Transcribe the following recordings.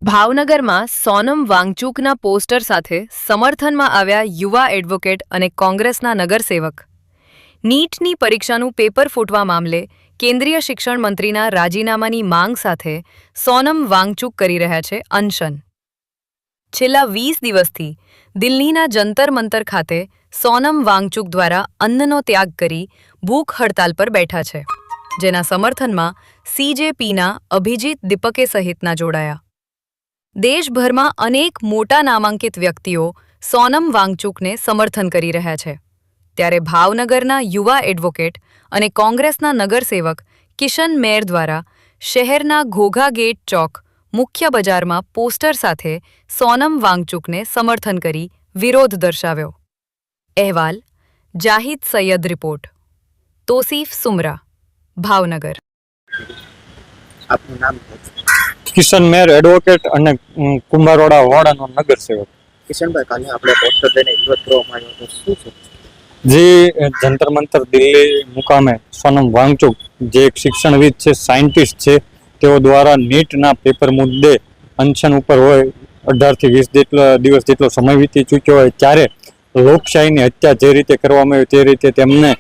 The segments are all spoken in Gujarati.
ભાવનગરમાં સોનમ વાંગચુકના પોસ્ટર સાથે સમર્થનમાં આવ્યા યુવા એડવોકેટ અને કોંગ્રેસના નગરસેવક. નીટની પરીક્ષાનું પેપર ફૂટવા મામલે કેન્દ્રીય શિક્ષણ મંત્રીના રાજીનામાની માંગ સાથે સોનમ વાંગચુક કરી રહ્યા છે અનશન. છેલ્લા 20 દિવસથી દિલ્હીના જંતર મંતર ખાતે સોનમ વાંગચુક દ્વારા અન્નનો ત્યાગ કરી ભૂખ હડતાલ પર બેઠા છે, જેના સમર્થનમાં CJPના અભિજીત દીપકે સહિતના જોડાયા. દેશભરમાં અનેક મોટા નામાંકિત વ્યક્તિઓ સોનમ વાંગચુકને સમર્થન કરી રહ્યા છે, ત્યારે ભાવનગરના યુવા એડવોકેટ અને કોંગ્રેસના નગરસેવક કિશન મેર દ્વારા શહેરના ઘોઘા ગેટ ચોક મુખ્ય બજારમાં પોસ્ટર સાથે સોનમ વાંગચુકને સમર્થન કરી વિરોધ દર્શાવ્યો. અહેવાલ જાહિદ સૈયદ રિપોર્ટ તોસીફ સુમરા, ભાવનગર. આપનું નામ? કિશન મેર એડવોકેટ અને કુંભારવાડા વાડાનો નગરસેવક. કિશનભાઈ, કાલે આપણે પોસ્ટર લઈને વિરોધ કરવામાં આવ્યો હતો, શું છે? જે જંતર મંતર દિલ્હી મુકામે સોનમ વાંગચુક જે એક શિક્ષણવિદ છે, સાયન્ટિસ્ટ છે, તેઓ દ્વારા નીટના પેપર મુદ્દે અનશન ઉપર હોય 18 થી 20 દિવસ જેટલો સમય વીતી ચૂક્યો હોય, ત્યારે લોકશાહીની હત્યા જે રીતે કરવામાં આવી તે રીતે તેમને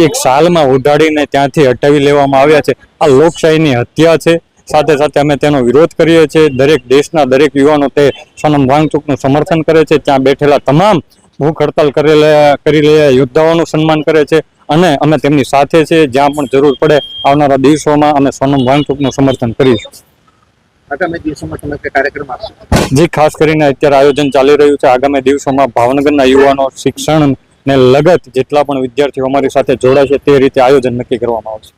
એક સાલમાં ઉડાડીને ત્યાંથી હટાવી લેવામાં આવ્યા છે. આ લોકશાહીની હત્યા છે. સાથે સાથે અમે તેનો વિરોધ કરીએ છીએ. દરેક દેશના દરેક યુવાનો તે સોનમ વાંગચુકનું સમર્થન કરે છે. ત્યાં બેઠેલા તમામ ભૂખ હડતાલ કરી રહેલા યોદ્ધાઓનું સન્માન કરે છે અને અમે તેમની સાથે છે. જ્યાં પણ જરૂર પડે આવનારા દિવસોમાં અમે સોનમ વાંગચુકનું સમર્થન કરીશું. આગામી દિવસોમાં તમે કોઈ કાર્યક્રમ આપશો? જી, ખાસ કરીને અત્યારે આયોજન ચાલી રહ્યું છે. આગામી દિવસોમાં ભાવનગરના યુવાનો શિક્ષણને લગત જેટલા પણ વિદ્યાર્થીઓ અમારી સાથે જોડાશે તે રીતે આયોજન નક્કી કરવામાં આવશે.